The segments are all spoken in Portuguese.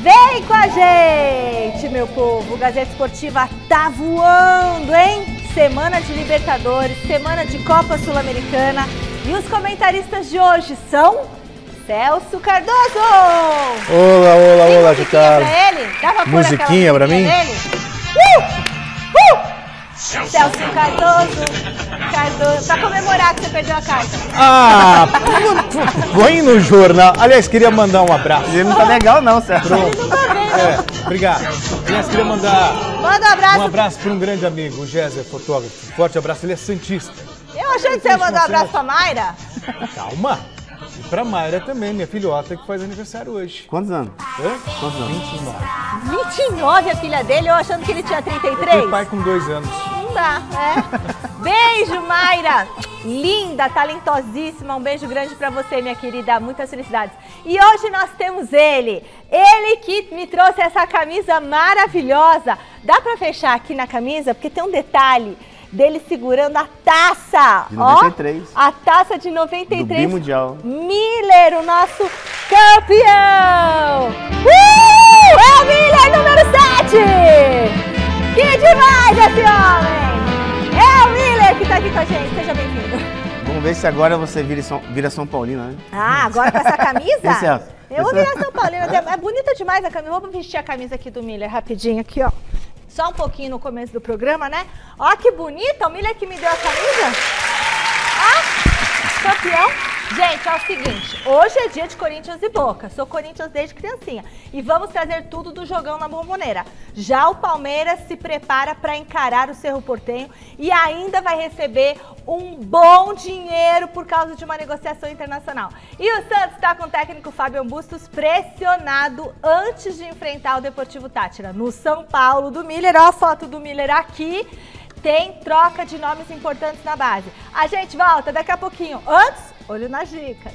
Vem com a gente, meu povo. O Gazeta Esportiva tá voando, hein? Semana de Libertadores, semana de Copa Sul-Americana. E os comentaristas de hoje são Celso Cardoso. Olá, Ricardo. Pra ele? Dá pra musiquinha pra mim? Celso Cardoso, pra comemorar que você perdeu a carta. Ah, põe no jornal. Aliás, queria mandar um abraço. Ele não tá legal não, Celso. Ele não tá vendo. Obrigado. Aliás, queria mandar Manda um abraço para um grande amigo, o Géser, fotógrafo. Forte abraço, ele é santista. Eu achei que você ia mandar um abraço pra Mayra. Calma. E pra Mayra também, minha filhota, que faz aniversário hoje. Quantos anos? Hã? Quantos anos? 29. 29 a filha dele, eu achando que ele tinha 33. Meu pai com 2 anos. Não dá, Beijo, Mayra. Linda, talentosíssima. Um beijo grande pra você, minha querida. Muitas felicidades. E hoje nós temos ele. Ele que me trouxe essa camisa maravilhosa. Dá pra fechar aqui na camisa? Porque tem um detalhe dele segurando a taça. De 93. Ó, a taça de 93. Do Bimundial. Miller, o nosso campeão. É o Miller número 7. Que demais esse homem! É o Miller que tá aqui com a gente. Seja bem-vindo. Vamos ver se agora você vira São Paulino, né? Ah, agora com essa camisa? Celso? Eu vou virar São Paulino. É bonita demais a camisa. Vou vestir a camisa aqui do Miller rapidinho aqui, ó. Só um pouquinho no começo do programa, né? Ó, que bonita. O Miller que me deu a camisa. Ah, campeão. Gente, é o seguinte, hoje é dia de Corinthians e Boca, sou Corinthians desde criancinha e vamos trazer tudo do jogão na Bombonera. Já o Palmeiras se prepara para encarar o Cerro Porteño e ainda vai receber um bom dinheiro por causa de uma negociação internacional. E o Santos está com o técnico Fábio Bustos pressionado antes de enfrentar o Deportivo Táchira. No São Paulo do Miller, ó a foto do Miller aqui. Tem troca de nomes importantes na base. A gente volta daqui a pouquinho. Antes, olho nas dicas.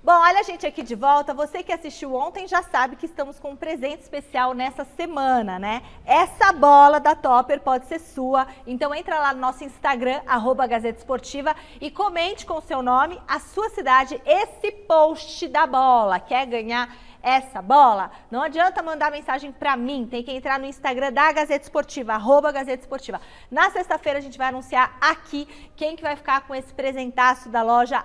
Bom, olha a gente aqui de volta. Você que assistiu ontem já sabe que estamos com um presente especial nessa semana, né? Essa bola da Topper pode ser sua. Então entra lá no nosso Instagram, @Gazeta Esportiva, e comente com o seu nome, a sua cidade, esse post da bola. Quer ganhar essa bola? Não adianta mandar mensagem pra mim, tem que entrar no Instagram da Gazeta Esportiva, @Gazeta Esportiva. Na sexta-feira a gente vai anunciar aqui quem que vai ficar com esse presentaço da loja,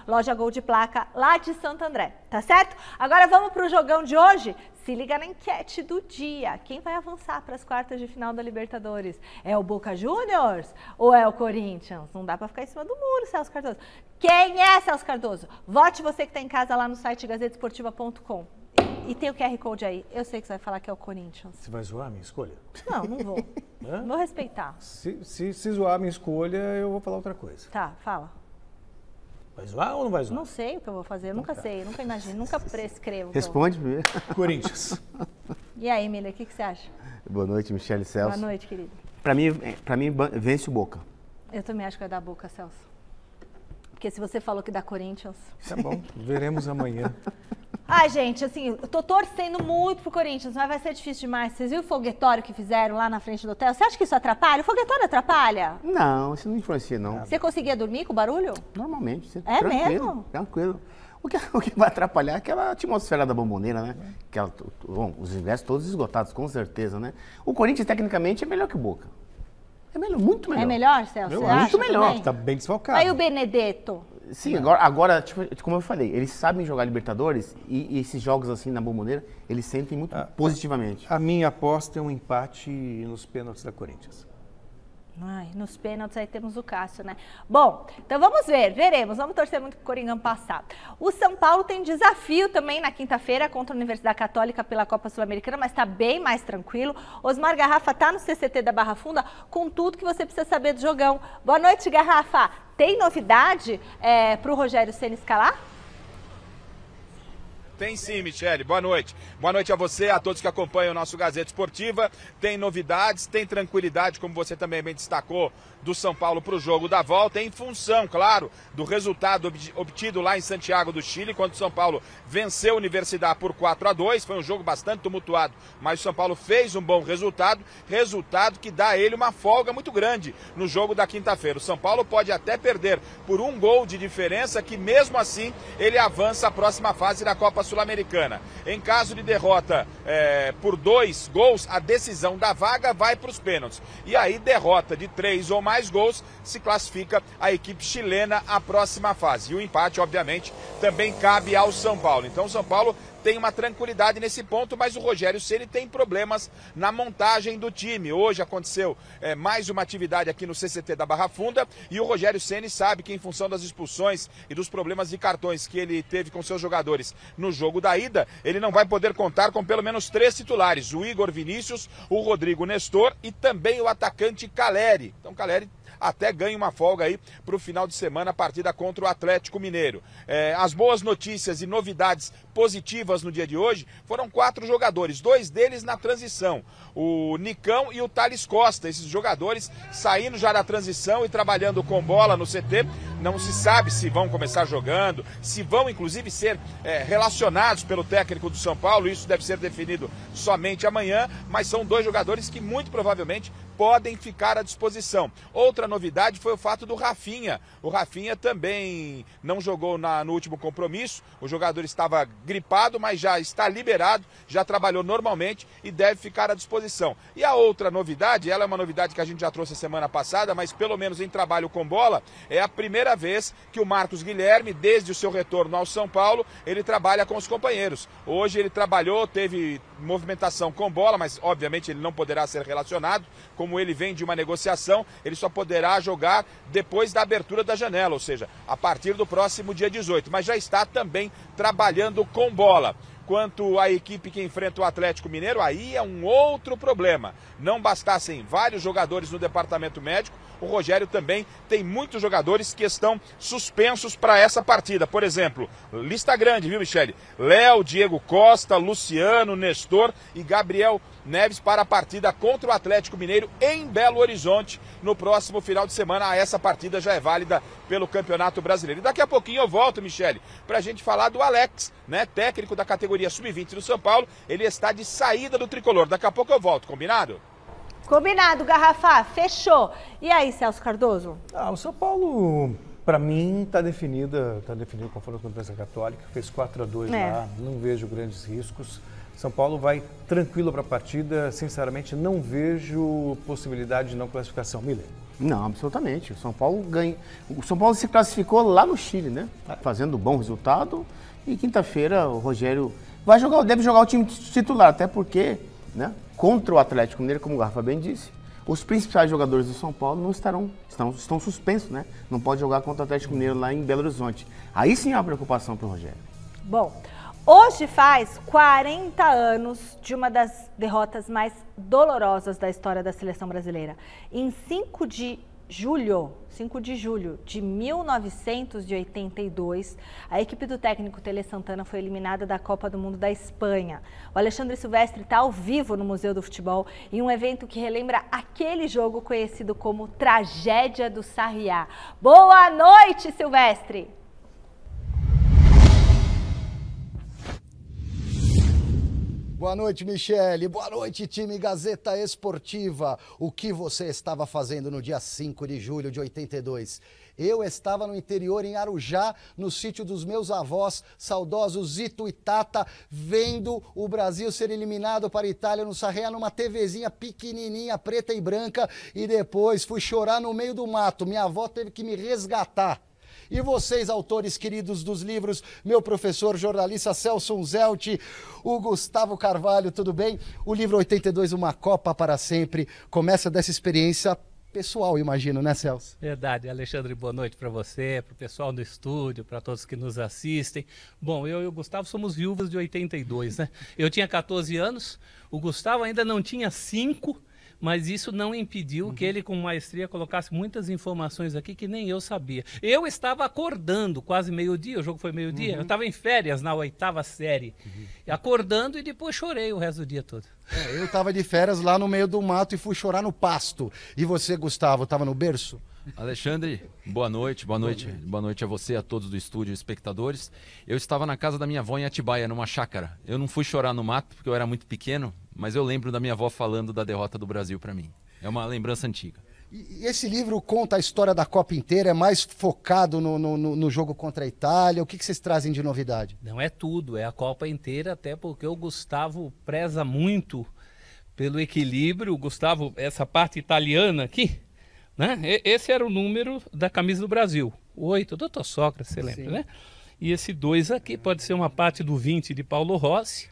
@Loja Gol de Placa, lá de Santo André, tá certo? Agora vamos pro jogão de hoje? Se liga na enquete do dia. Quem vai avançar para as quartas de final da Libertadores? É o Boca Juniors ou é o Corinthians? Não dá para ficar em cima do muro, Celso Cardoso. Quem é Celso Cardoso? Vote você que está em casa lá no site gazetesportiva.com. E tem o QR Code aí. Eu sei que você vai falar que é o Corinthians. Você vai zoar a minha escolha? Não, não vou. Vou respeitar. Se zoar a minha escolha, eu vou falar outra coisa. Tá, fala. Vai zoar ou não vai zoar? Não sei o que eu vou fazer, eu nunca sei, nunca imagino, nunca prescrevo. Responde primeiro. Corinthians. E aí, Miller, o que você acha? Boa noite, Michele Celso. Boa noite, querido. Pra mim, vence o Boca. Eu também acho que vai dar Boca, Celso. Porque se você falou que dá Corinthians... Tá bom, veremos amanhã. Ai, gente, assim, eu tô torcendo muito pro Corinthians, mas vai ser difícil demais. Vocês viram o foguetório que fizeram lá na frente do hotel? Você acha que isso atrapalha? O foguetório atrapalha? Não, isso não influencia, não. Você conseguia dormir com o barulho? Normalmente. É tranquilo, mesmo? Tranquilo. O que vai atrapalhar é aquela atmosfera da Bombonera, né? Bom, os ingressos todos esgotados, com certeza, né? O Corinthians, tecnicamente, é melhor que o Boca. É melhor, muito melhor. É melhor, Celso? Você acha muito melhor. também? Tá bem desfalcado. Aí o Benedetto? Sim, agora tipo, como eu falei, eles sabem jogar Libertadores e esses jogos assim na Bombonera, eles sentem muito positivamente. A minha aposta é um empate nos pênaltis da Corinthians. Ai, nos pênaltis aí temos o Cássio, né? Bom, então vamos ver, veremos. Vamos torcer muito pro Coringão passar. O São Paulo tem desafio também na quinta-feira contra a Universidade Católica pela Copa Sul-Americana, mas tá bem mais tranquilo. Osmar Garrafa tá no CCT da Barra Funda com tudo que você precisa saber do jogão. Boa noite, Garrafa. Tem novidade pro Rogério Ceni escalar? Tem sim, Michele. Boa noite. Boa noite a você, a todos que acompanham o nosso Gazeta Esportiva. Tem novidades, tem tranquilidade, como você também bem destacou, do São Paulo para o jogo da volta, em função, claro, do resultado obtido lá em Santiago do Chile, quando o São Paulo venceu a Universidade por 4-2. Foi um jogo bastante tumultuado, mas o São Paulo fez um bom resultado que dá a ele uma folga muito grande no jogo da quinta-feira. O São Paulo pode até perder por 1 gol de diferença, que mesmo assim ele avança à próxima fase da Copa Sul-Americana. Sul-Americana. Em caso de derrota por 2 gols, a decisão da vaga vai para os pênaltis. E aí, derrota de 3 ou mais gols, se classifica a equipe chilena à próxima fase. E o empate, obviamente, também cabe ao São Paulo. Então, o São Paulo tem uma tranquilidade nesse ponto, mas o Rogério Ceni tem problemas na montagem do time. Hoje aconteceu mais uma atividade aqui no CCT da Barra Funda e o Rogério Ceni sabe que, em função das expulsões e dos problemas de cartões que ele teve com seus jogadores no jogo da ida, ele não vai poder contar com pelo menos 3 titulares: o Igor Vinícius, o Rodrigo Nestor e também o atacante Caleri. Então, Caleri até ganha uma folga aí para o final de semana, a partida contra o Atlético Mineiro. As boas notícias e novidades positivas no dia de hoje foram 4 jogadores, 2 deles na transição, o Nicão e o Thales Costa. Esses jogadores saindo já da transição e trabalhando com bola no CT. Não se sabe se vão começar jogando, se vão inclusive ser relacionados pelo técnico do São Paulo. Isso deve ser definido somente amanhã, mas são 2 jogadores que muito provavelmente podem ficar à disposição. Outra novidade foi o fato do Rafinha. O Rafinha também não jogou no último compromisso. O jogador estava gripado, mas já está liberado, já trabalhou normalmente e deve ficar à disposição. E a outra novidade, ela é uma novidade que a gente já trouxe a semana passada, mas pelo menos em trabalho com bola, é a primeira vez que o Marcos Guilherme, desde o seu retorno ao São Paulo, ele trabalha com os companheiros. Hoje ele trabalhou, teve movimentação com bola, mas obviamente ele não poderá ser relacionado. Como ele vem de uma negociação, ele só poderá jogar depois da abertura da janela, ou seja, a partir do próximo dia 18, mas já está também trabalhando com bola. Quanto à equipe que enfrenta o Atlético Mineiro, aí é um outro problema. Não bastassem vários jogadores no departamento médico, o Rogério também tem muitos jogadores que estão suspensos para essa partida. Por exemplo, lista grande, viu, Michele? Léo, Diego Costa, Luciano, Nestor e Gabriel Neves para a partida contra o Atlético Mineiro em Belo Horizonte no próximo final de semana. Essa partida já é válida pelo Campeonato Brasileiro. E daqui a pouquinho eu volto, Michele, para a gente falar do Alex, né, técnico da categoria Sub-20 do São Paulo. Ele está de saída do tricolor. Daqui a pouco eu volto, combinado? Combinado, Garrafa, fechou. E aí, Celso Cardoso? O São Paulo, para mim, está definido conforme a Conferência Católica, fez 4-2 lá, não vejo grandes riscos. São Paulo vai tranquilo para a partida, sinceramente não vejo possibilidade de não classificação. Miller? Não, absolutamente. O São Paulo ganha. O São Paulo se classificou lá no Chile, né? Fazendo bom resultado. E quinta-feira o Rogério deve jogar o time titular, até porque, né, contra o Atlético Mineiro, como o Garrafa bem disse, os principais jogadores do São Paulo estão suspensos, né? Não pode jogar contra o Atlético Mineiro lá em Belo Horizonte. Aí sim é uma preocupação para o Rogério. Bom, hoje faz 40 anos de uma das derrotas mais dolorosas da história da seleção brasileira. Em 5 de julho de 1982, a equipe do técnico Tele Santana foi eliminada da Copa do Mundo da Espanha. O Alexandre Silvestre está ao vivo no Museu do Futebol em um evento que relembra aquele jogo conhecido como Tragédia do Sarriá. Boa noite, Silvestre! Boa noite, Michele. Boa noite, time Gazeta Esportiva. O que você estava fazendo no dia 5 de julho de 82? Eu estava no interior, em Arujá, no sítio dos meus avós, saudosos Zito e Tata, vendo o Brasil ser eliminado para a Itália no Sarriá, numa TVzinha pequenininha, preta e branca, e depois fui chorar no meio do mato. Minha avó teve que me resgatar. E vocês, autores queridos dos livros, meu professor jornalista Celso Unzelt, o Gustavo Carvalho, tudo bem? O livro 82, Uma Copa para Sempre, começa dessa experiência pessoal, imagino, né, Celso? Verdade, Alexandre, boa noite para você, para o pessoal do estúdio, para todos que nos assistem. Bom, eu e o Gustavo somos viúvas de 82, né? Eu tinha 14 anos, o Gustavo ainda não tinha 5, mas isso não impediu que ele, com maestria, colocasse muitas informações aqui que nem eu sabia. Eu estava acordando quase meio-dia, o jogo foi meio-dia, eu estava em férias na 8ª série, acordando e depois chorei o resto do dia todo. Eu estava de férias lá no meio do mato e fui chorar no pasto. E você, Gustavo, estava no berço? Alexandre, boa noite a você, a todos do estúdio, espectadores. Eu estava na casa da minha avó em Atibaia, numa chácara. Eu não fui chorar no mato porque eu era muito pequeno, mas eu lembro da minha avó falando da derrota do Brasil para mim. É uma lembrança antiga. E esse livro conta a história da Copa inteira, é mais focado no jogo contra a Itália? O que vocês trazem de novidade? Não é tudo, é a Copa inteira, até porque o Gustavo preza muito pelo equilíbrio. O Gustavo, essa parte italiana aqui, né? Esse era o número da camisa do Brasil, 8, doutor Sócrates, você lembra, né? E esse 2 aqui pode ser uma parte do 20 de Paulo Rossi.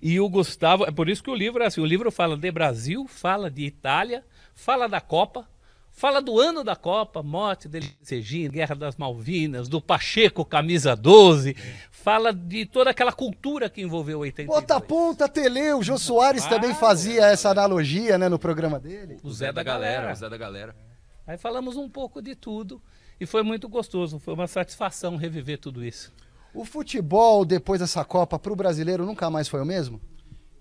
E o Gustavo, é por isso que o livro é assim, o livro fala de Brasil, fala de Itália, fala da Copa, fala do ano da Copa, morte dele, Serginho, Guerra das Malvinas, do Pacheco, camisa 12, fala de toda aquela cultura que envolveu o 82. Bota ponta, Tele, o Jô Soares também fazia essa analogia, né, no programa dele. O Zé da Galera. O Zé da Galera. Aí falamos um pouco de tudo e foi muito gostoso, foi uma satisfação reviver tudo isso. O futebol, depois dessa Copa, para o brasileiro nunca mais foi o mesmo?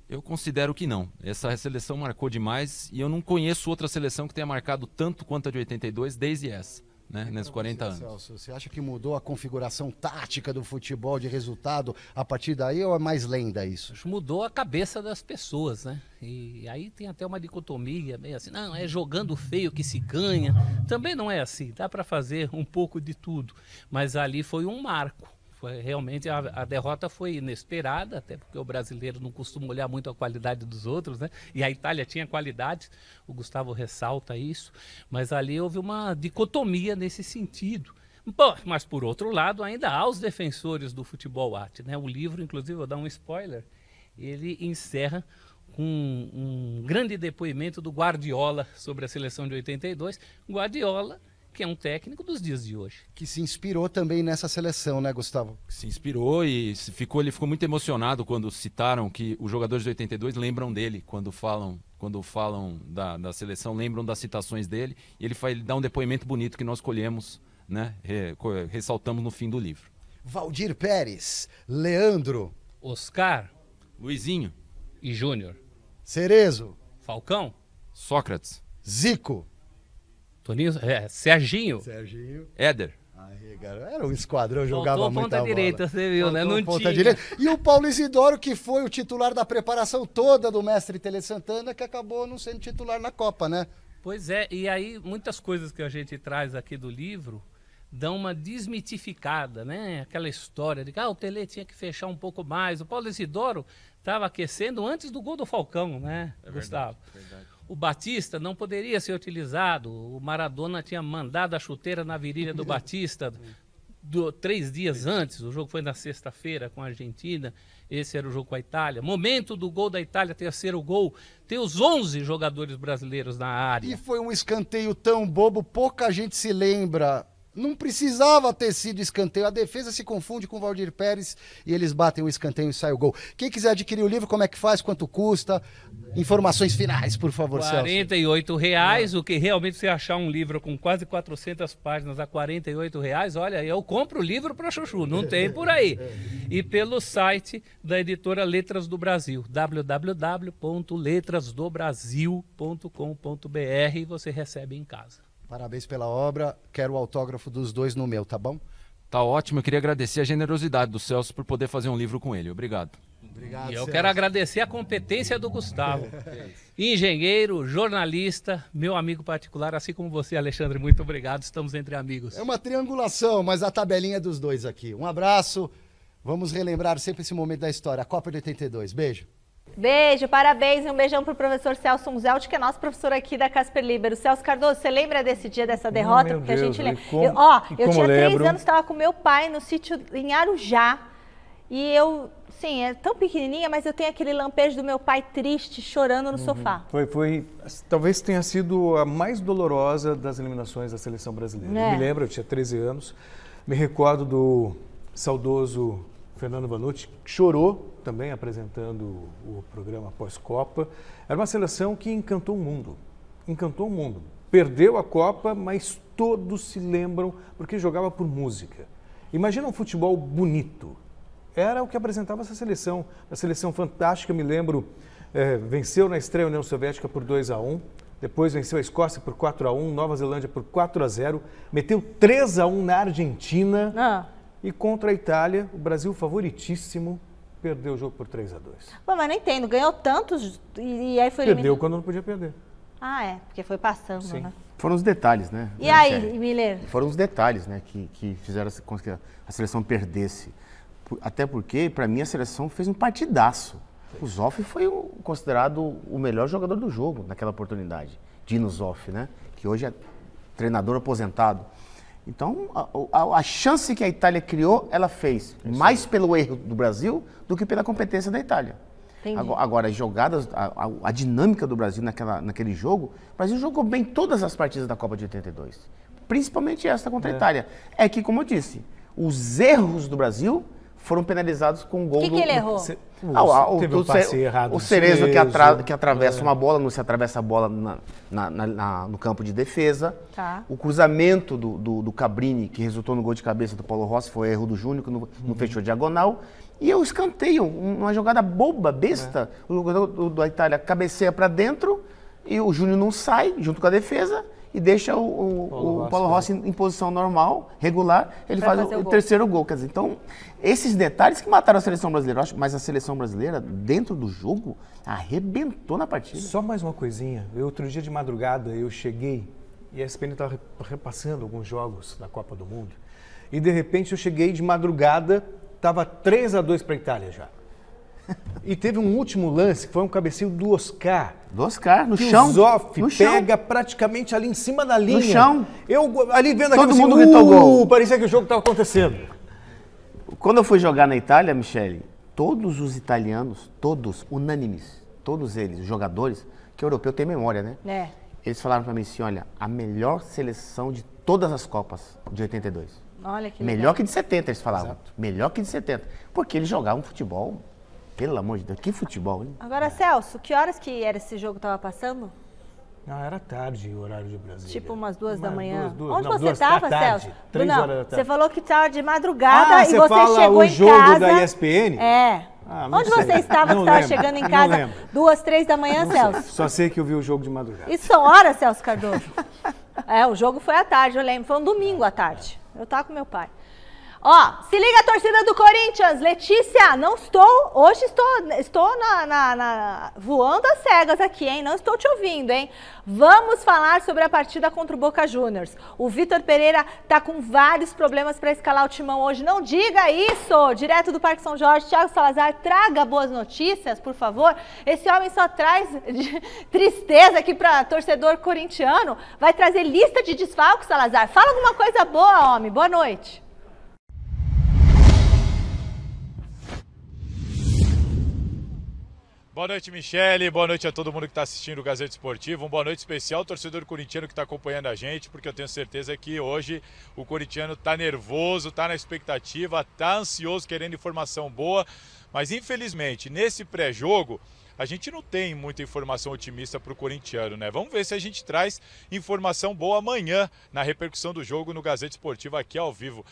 Eu considero que não. Essa seleção marcou demais e eu não conheço outra seleção que tenha marcado tanto quanto a de 82 desde essa, né, nesses 40 anos. Celso, você acha que mudou a configuração tática do futebol de resultado a partir daí ou é mais lenda isso? Mudou a cabeça das pessoas, né? E aí tem até uma dicotomia, meio assim, não, é jogando feio que se ganha. Também não é assim, dá para fazer um pouco de tudo. Mas ali foi um marco. Realmente a derrota foi inesperada, até porque o brasileiro não costuma olhar muito a qualidade dos outros, né? E a Itália tinha qualidade, o Gustavo ressalta isso, mas ali houve uma dicotomia nesse sentido. Bom, mas por outro lado, ainda há os defensores do futebol arte, né? O livro, inclusive, vou dar um spoiler, ele encerra com um grande depoimento do Guardiola sobre a seleção de 82. Guardiola, que é um técnico dos dias de hoje. Que se inspirou também nessa seleção, né, Gustavo? Se inspirou e ele ficou muito emocionado quando citaram que os jogadores de 82 lembram dele, quando falam da seleção, lembram das citações dele, e ele dá um depoimento bonito que nós colhemos, né, ressaltamos no fim do livro. Valdir Pérez, Leandro, Oscar, Luizinho e Júnior, Cerezo, Falcão, Sócrates, Zico, Toninho, Serginho, Éder. Aí, cara, era um esquadrão, jogava muita bola. Ponta direita, você viu, né? Não ponta tinha. Direita. E o Paulo Isidoro, que foi o titular da preparação toda do mestre Tele Santana, que acabou não sendo titular na Copa, né? Pois é, e aí muitas coisas que a gente traz aqui do livro dão uma desmitificada, né? Aquela história de que o Tele tinha que fechar um pouco mais. O Paulo Isidoro estava aquecendo antes do gol do Falcão, né, Gustavo? Verdade. O Batista não poderia ser utilizado. O Maradona tinha mandado a chuteira na virilha do Batista 3 dias antes. O jogo foi na sexta-feira com a Argentina. Esse era o jogo com a Itália. Momento do gol da Itália, terceiro gol. Tem os 11 jogadores brasileiros na área. E foi um escanteio tão bobo, pouca gente se lembra. Não precisava ter sido escanteio. A defesa se confunde com o Valdir Pérez e eles batem o escanteio e sai o gol. Quem quiser adquirir o livro, como é que faz? Quanto custa? Informações finais, por favor, Celso. R$48, o que realmente você achar um livro com quase 400 páginas a R$48, olha, eu compro o livro para chuchu, não tem por aí. E pelo site da editora Letras do Brasil, www.letrasdobrasil.com.br, você recebe em casa. Parabéns pela obra, quero o autógrafo dos dois no meu, tá bom? Tá ótimo, eu queria agradecer a generosidade do Celso por poder fazer um livro com ele. Obrigado. E eu quero agradecer a competência do Gustavo. Engenheiro, jornalista, meu amigo particular, assim como você, Alexandre, muito obrigado, estamos entre amigos. É uma triangulação, mas a tabelinha é dos dois aqui. Um abraço, vamos relembrar sempre esse momento da história, a Copa de 82. Beijo. Beijo, parabéns e um beijão pro professor Celso Unzelt, que é nosso professor aqui da Casper Libero. Celso Cardoso, você lembra desse dia, dessa derrota? Porque Deus, a gente lembra. eu tinha 3 lembro. anos, estava com meu pai no sítio em Arujá. E eu, sim, é tão pequenininha, mas eu tenho aquele lampejo do meu pai triste, chorando no sofá. Talvez tenha sido a mais dolorosa das eliminações da seleção brasileira. Eu me lembro, eu tinha 13 anos, me recordo do saudoso Fernando Vanucci, que chorou também apresentando o programa pós-Copa. Era uma seleção que encantou o mundo. Encantou o mundo. Perdeu a Copa, mas todos se lembram porque jogava por música. Imagina um futebol bonito. Era o que apresentava essa seleção. A seleção fantástica, me lembro, venceu na estreia a União Soviética por 2-1. Depois venceu a Escócia por 4-1, Nova Zelândia por 4-0. Meteu 3-1 na Argentina. E contra a Itália, o Brasil favoritíssimo, perdeu o jogo por 3-2. Pô, mas não entendo, ganhou tantos e aí foi Perdeu quando não podia perder. porque foi passando, Sim. né? Foram os detalhes, né? E aí, Miller? Foram os detalhes, né, que fizeram com que a seleção perdesse. Até porque, para mim, a seleção fez um partidaço. O Zoff foi considerado o melhor jogador do jogo naquela oportunidade. Dino Zoff, né? Que hoje é treinador aposentado. Então, a chance que a Itália criou, ela fez mais pelo erro do Brasil do que pela competência da Itália. Agora, as jogadas, a dinâmica do Brasil naquele jogo, o Brasil jogou bem todas as partidas da Copa de 82. Principalmente essa contra a Itália. É que, como eu disse, os erros do Brasil foram penalizados com o gol do... O que ele errou? Teve um passe errado. O Cerezo que atravessa uma bola, não se atravessa a bola no campo de defesa. Tá. O cruzamento do Cabrini, que resultou no gol de cabeça do Paulo Rossi, foi erro do Júnior, que não fechou diagonal. E o escanteio, uma jogada boba, besta. O jogador da Itália cabeceia para dentro e o Júnior não sai junto com a defesa e deixa o Paulo Rossi em posição normal, regular, ele faz o terceiro gol. Quer dizer, então, esses detalhes que mataram a seleção brasileira, mas a seleção brasileira, dentro do jogo, arrebentou na partida. Só mais uma coisinha. Outro dia de madrugada eu cheguei e a ESPN estava repassando alguns jogos da Copa do Mundo e de repente eu cheguei de madrugada, estava 3-2 para a Itália já. E teve um último lance, que foi um cabeceio do Oscar. Do Oscar, no chão. O Zoff pega praticamente ali em cima da linha. No chão. Eu ali vendo todo aquilo mundo assim, gritou gol. Parecia que o jogo estava acontecendo. Quando eu fui jogar na Itália, Michele, todos os italianos, todos, unânimes, todos eles, os jogadores, que o europeu tem memória, né? É. Eles falaram pra mim assim, olha, a melhor seleção de todas as Copas de 82. Olha que melhor legal. Que de 70, eles falavam. Exato. Melhor que de 70. Porque eles jogavam futebol, pelo amor de Deus, que futebol, hein? Agora, Celso, que horas que era esse jogo que tava passando? Não, era tarde o horário de Brasília. Tipo umas 2 da manhã. Onde você estava, Celso? 3 horas da tarde. Você falou que estava de madrugada e você fala chegou o em jogo casa. da ESPN? É. Onde você estava que estava chegando em casa 2, 3 da manhã, Celso? Só sei que eu vi o jogo de madrugada. Isso são horas, Celso Cardoso? O jogo foi à tarde, eu lembro. Foi um domingo à tarde. Eu estava com meu pai. Ó, se liga a torcida do Corinthians. Letícia, não estou... Hoje estou voando às cegas aqui, hein? Não estou te ouvindo, hein? Vamos falar sobre a partida contra o Boca Juniors. O Vitor Pereira tá com vários problemas para escalar o timão hoje. Não diga isso! Direto do Parque São Jorge, Thiago Salazar, traga boas notícias, por favor. Esse homem só traz tristeza aqui para torcedor corintiano. Vai trazer lista de desfalques, Salazar. Fala alguma coisa boa, homem. Boa noite. Boa noite, Michele. Boa noite a todo mundo que está assistindo o Gazeta Esportiva. Boa noite especial ao torcedor corintiano que está acompanhando a gente, porque eu tenho certeza que hoje o corintiano está nervoso, está na expectativa, está ansioso, querendo informação boa. Mas, infelizmente, nesse pré-jogo, a gente não tem muita informação otimista para o corintiano, né? Vamos ver se a gente traz informação boa amanhã na repercussão do jogo no Gazeta Esportiva aqui ao vivo.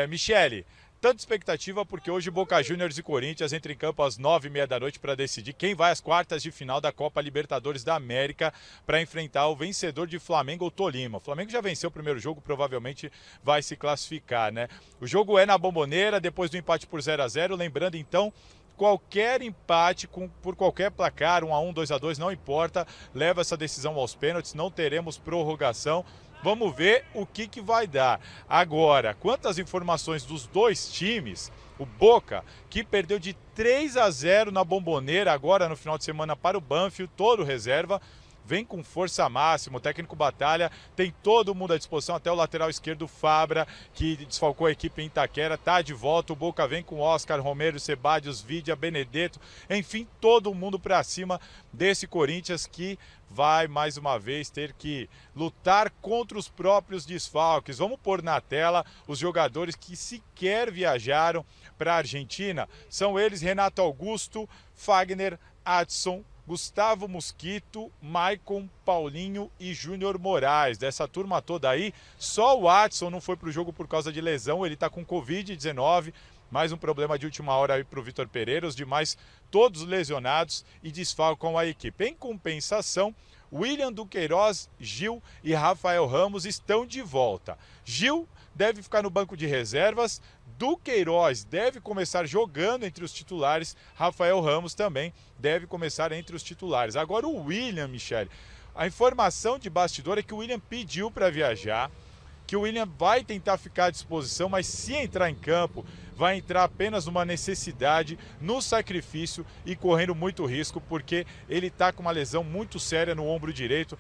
Michele, tanta expectativa porque hoje Boca Juniors e Corinthians entram em campo às 9h30 da noite para decidir quem vai às quartas de final da Copa Libertadores da América para enfrentar o vencedor de Flamengo ou Tolima. O Flamengo já venceu o primeiro jogo, provavelmente vai se classificar, né? O jogo é na Bombonera, depois do empate por 0-0, lembrando então, qualquer empate por qualquer placar, 1-1, 2-2, não importa, leva essa decisão aos pênaltis, não teremos prorrogação. Vamos ver o que vai dar. Agora, quantas informações dos dois times, o Boca, que perdeu de 3-0 na Bombonera agora no final de semana para o Banfield, todo reserva, vem com força máxima, o técnico Batalha tem todo mundo à disposição, até o lateral esquerdo Fabra, que desfalcou a equipe em Itaquera, tá de volta, o Boca vem com Oscar, Romero, Sebadios, Vidia, Benedetto, enfim, todo mundo para cima desse Corinthians que vai mais uma vez ter que lutar contra os próprios desfalques. Vamos pôr na tela os jogadores que sequer viajaram para a Argentina, são eles Renato Augusto, Fagner, Adson, Gustavo Mosquito, Maicon, Paulinho e Júnior Moraes. Dessa turma toda aí, só o Adson não foi para o jogo por causa de lesão, ele está com Covid-19, mais um problema de última hora aí para o Vitor Pereira, os demais todos lesionados e desfalcam a equipe. Em compensação, William Duqueiroz, Gil e Rafael Ramos estão de volta. Gil deve ficar no banco de reservas, Duqueiroz deve começar jogando entre os titulares, Rafael Ramos também deve começar entre os titulares. Agora o William, Michele, A informação de bastidor é que o William pediu para viajar, que o William vai tentar ficar à disposição, mas se entrar em campo, vai entrar apenas numa necessidade, no sacrifício e correndo muito risco, porque ele está com uma lesão muito séria no ombro direito,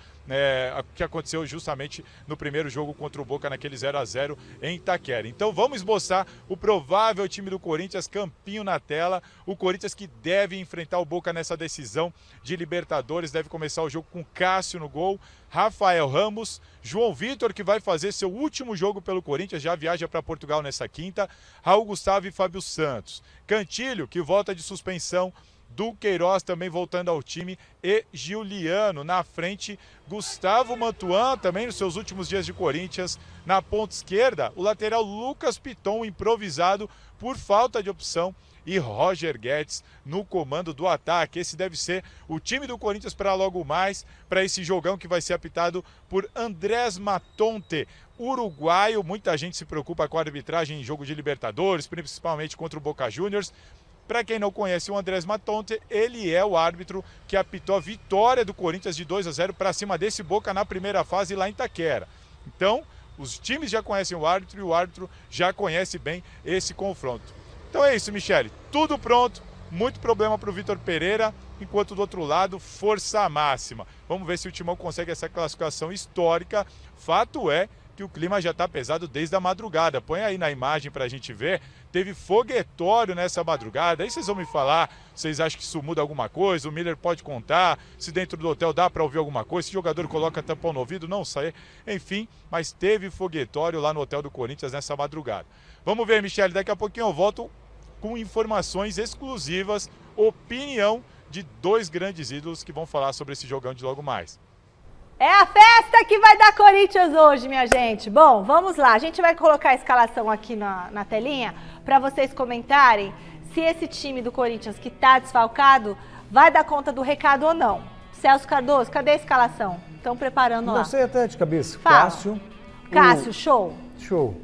que aconteceu justamente no primeiro jogo contra o Boca, naquele 0-0 em Itaquera. Então vamos esboçar o provável time do Corinthians, campinho na tela, o Corinthians que deve enfrentar o Boca nessa decisão de Libertadores, deve começar o jogo com Cássio no gol, Rafael Ramos, João Vitor, que vai fazer seu último jogo pelo Corinthians, já viaja para Portugal nessa quinta, Raul Gustavo e Fábio Santos. Cantilho, que volta de suspensão, Duqueiroz também voltando ao time e Giuliano na frente, Gustavo Mantuan também nos seus últimos dias de Corinthians. Na ponta esquerda, o lateral Lucas Piton, improvisado por falta de opção, e Roger Guedes no comando do ataque. Esse deve ser o time do Corinthians para logo mais, para esse jogão que vai ser apitado por Andrés Matonte, uruguaio. Muita gente se preocupa com a arbitragem em jogo de Libertadores, principalmente contra o Boca Juniors. Para quem não conhece o Andrés Matonte, ele é o árbitro que apitou a vitória do Corinthians de 2-0 para cima desse Boca na primeira fase lá em Itaquera. Então, os times já conhecem o árbitro e o árbitro já conhece bem esse confronto. Então é isso, Michele. Tudo pronto, muito problema para o Vitor Pereira, enquanto do outro lado, força máxima. Vamos ver se o Timão consegue essa classificação histórica. Fato é que o clima já está pesado desde a madrugada. Põe aí na imagem para a gente ver. Teve foguetório nessa madrugada. Aí vocês vão me falar, vocês acham que isso muda alguma coisa? O Miller pode contar, se dentro do hotel dá para ouvir alguma coisa, se o jogador coloca tampão no ouvido, não sei. Enfim, mas teve foguetório lá no hotel do Corinthians nessa madrugada. Vamos ver, Michele, daqui a pouquinho eu volto com informações exclusivas, opinião de dois grandes ídolos que vão falar sobre esse jogão de logo mais. É a festa que vai dar Corinthians hoje, minha gente. Bom, vamos lá. A gente vai colocar a escalação aqui na telinha para vocês comentarem se esse time do Corinthians que está desfalcado vai dar conta do recado ou não. Celso Cardoso, cadê a escalação? Estão preparando lá. Não sei até de cabeça. Fala. Cássio, show. Show.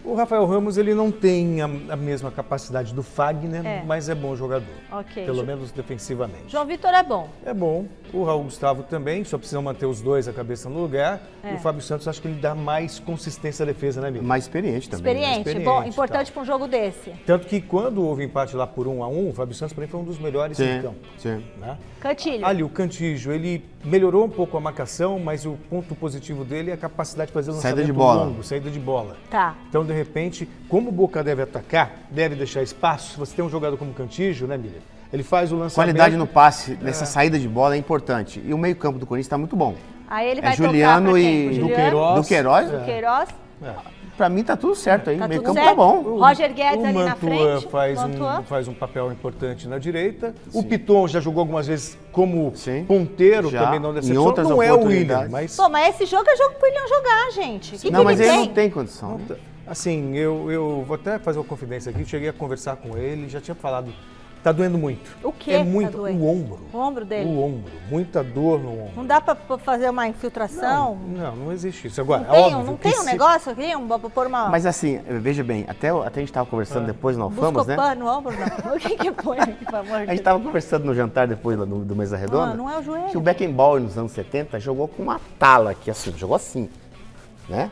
O Rafael Ramos, ele não tem a mesma capacidade do Fagner, mas é bom jogador. Ok. Pelo menos defensivamente. João Vitor é bom. É bom. O Raul Gustavo também, só precisa manter os dois a cabeça no lugar. E o Fábio Santos, acho que ele dá mais consistência à defesa, né, amigo? Mais experiente também. Experiente, bom, importante para um jogo desse. Tanto que quando houve empate lá por 1-1, o Fábio Santos, para mim, foi um dos melhores em campo. Sim. Né? Cantilho. Ali, o Cantillo, ele melhorou um pouco a marcação, mas o ponto positivo dele é a capacidade de fazer o lançamento longo, saída de bola. Tá. Então, de repente, como o Boca deve atacar, deve deixar espaço, se você tem um jogador como o Cantillo, né, Miller? Ele faz o lançamento. Qualidade no passe, nessa saída de bola é importante. E o meio-campo do Corinthians está muito bom. Aí ele vai Juliano e Duqueiroz. Pra mim tá tudo certo aí. Tá o meio tudo campo certo. tá bom. Roger Guedes ali na frente. Faz um papel importante na direita. Sim. O Piton já jogou algumas vezes como ponteiro, também não decepcionou. Não é o William, mas... Pô, mas esse jogo é jogo pro William jogar, gente. Não, mas ele não tem condição. Assim, eu vou até fazer uma confidência aqui. Cheguei a conversar com ele, já tinha falado... Tá doendo muito. O quê? É muito tá doendo? O ombro. O ombro dele? O ombro. Muita dor no ombro. Não dá pra fazer uma infiltração? Não existe isso. Agora, não tem um negócio aqui? Por uma... Mas assim, veja bem, até a gente tava conversando depois no Alfamos, né? Buscopan no ombro, não. O que põe aqui, por amor de Deus? A gente tava conversando no jantar depois lá do Mesa Redonda. Não é o joelho. Que o Beckenbauer nos anos 70 jogou com uma tala aqui, assim, jogou assim, né?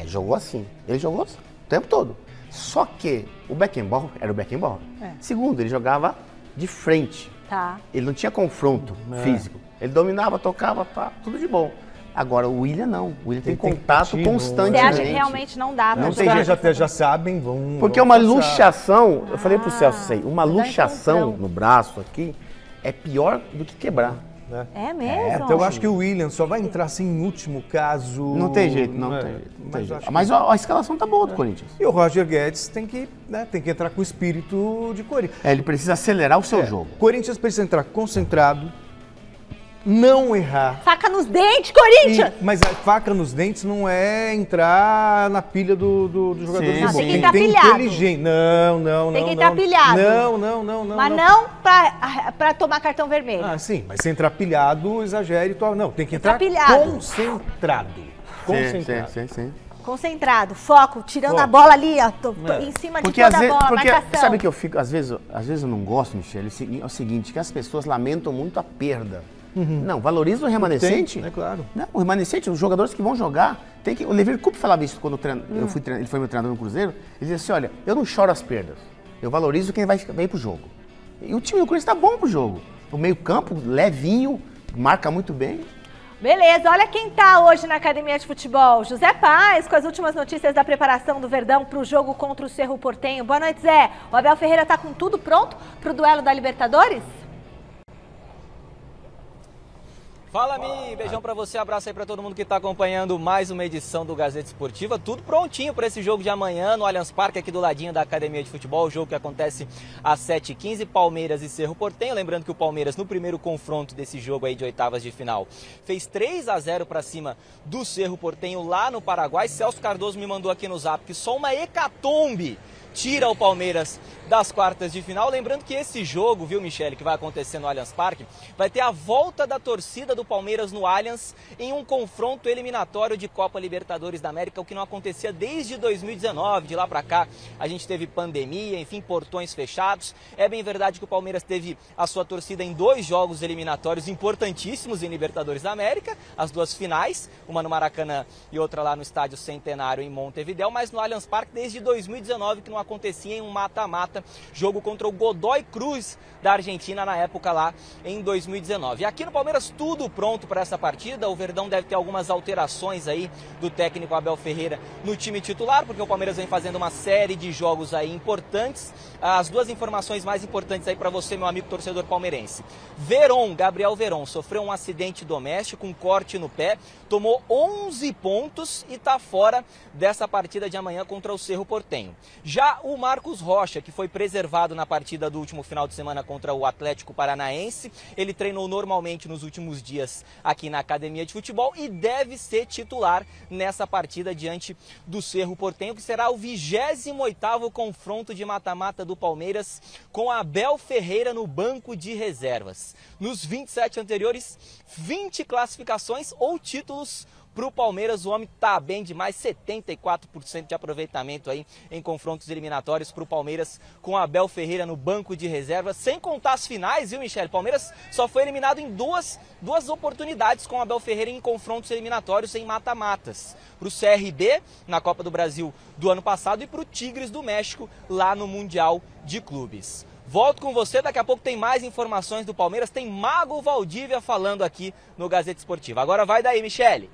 Jogou assim. Ele jogou o tempo todo. Só que o Beckenbauer era o Beckenbauer. Segundo, ele jogava de frente. Tá. Ele não tinha confronto físico. Ele dominava, tocava, tudo de bom. Agora, o William não. O William tem contato constantemente. Você acha que realmente não dá pra jogar? Os caras já sabem, vão... Porque uma luxação, eu falei pro Celso isso aí, uma luxação no braço aqui é pior do que quebrar. Né? É mesmo? Então eu acho que o William só vai entrar assim em último caso... Não tem jeito, não tem jeito. Mas a escalação tá boa do Corinthians. E o Roger Guedes tem que entrar com o espírito de Corinthians. Ele precisa acelerar o seu jogo. Corinthians precisa entrar concentrado, não errar. Faca nos dentes, Corinthians! Mas a faca nos dentes não é entrar na pilha do jogador de bola. Tem que entrar pilhado. Inteligente. Não. Tem que entrar pilhado. Não. Mas não pra tomar cartão vermelho. Ah, sim. Mas se entrar pilhado, exagere. Não, tem que entrar concentrado. Sim. Concentrado, foco, tirando a bola ali, ó, em cima de toda a bola, marcação. Sabe que eu fico, às vezes eu não gosto, Michele, é o seguinte, que as pessoas lamentam muito a perda. Não, valoriza o remanescente. É claro. Não, o remanescente, os jogadores que vão jogar, tem que... O Lever Cup falava isso quando ele foi meu treinador no Cruzeiro. Ele dizia assim, olha, eu não choro as perdas, eu valorizo quem vai pro jogo. E o time do Corinthians tá bom pro jogo. O meio campo, levinho, marca muito bem. Beleza, olha quem tá hoje na Academia de Futebol. José Paz, com as últimas notícias da preparação do Verdão pro jogo contra o Cerro Porteño. Boa noite, Zé. O Abel Ferreira tá com tudo pronto pro duelo da Libertadores? Fala, Mi! Beijão pra você, abraço aí pra todo mundo que tá acompanhando mais uma edição do Gazeta Esportiva. Tudo prontinho pra esse jogo de amanhã no Allianz Parque, aqui do ladinho da Academia de Futebol. O jogo que acontece às 7h15, Palmeiras e Cerro Porteño. Lembrando que o Palmeiras, no primeiro confronto desse jogo aí de oitavas de final, fez 3-0 pra cima do Cerro Porteño lá no Paraguai. Celso Cardoso me mandou aqui no zap que só uma hecatombe tira o Palmeiras das quartas de final. Lembrando que esse jogo, viu, Michele, que vai acontecer no Allianz Parque, vai ter a volta da torcida do Palmeiras no Allianz em um confronto eliminatório de Copa Libertadores da América, o que não acontecia desde 2019. De lá pra cá, a gente teve pandemia, enfim, portões fechados. É bem verdade que o Palmeiras teve a sua torcida em 2 jogos eliminatórios importantíssimos em Libertadores da América, as 2 finais, uma no Maracanã e outra lá no Estádio Centenário em Montevidéu, mas no Allianz Parque desde 2019 que não acontecia em um mata-mata, jogo contra o Godoy Cruz da Argentina na época lá em 2019. E aqui no Palmeiras tudo pronto para essa partida. O Verdão deve ter algumas alterações aí do técnico Abel Ferreira no time titular, porque o Palmeiras vem fazendo uma série de jogos aí importantes. As 2 informações mais importantes aí para você, meu amigo torcedor palmeirense. Gabriel Veron, sofreu um acidente doméstico, um corte no pé, tomou 11 pontos e tá fora dessa partida de amanhã contra o Cerro Porteño. Já o Marcos Rocha, que foi preservado na partida do último final de semana contra o Atlético Paranaense, ele treinou normalmente nos últimos dias aqui na Academia de Futebol e deve ser titular nessa partida diante do Cerro Porteño, que será o 28º confronto de mata-mata do Palmeiras com Abel Ferreira no banco de reservas. Nos 27 anteriores, 20 classificações ou títulos para o Palmeiras. O homem tá bem demais, 74% de aproveitamento aí em confrontos eliminatórios para o Palmeiras com Abel Ferreira no banco de reservas, sem contar as finais, viu, Michele? Palmeiras só foi eliminado em duas oportunidades com Abel Ferreira em confrontos eliminatórios em mata-matas. Para o CRB na Copa do Brasil do ano passado e para o Tigres do México lá no Mundial de Clubes. Volto com você, daqui a pouco tem mais informações do Palmeiras, tem Mago Valdívia falando aqui no Gazeta Esportiva. Agora vai daí, Michele.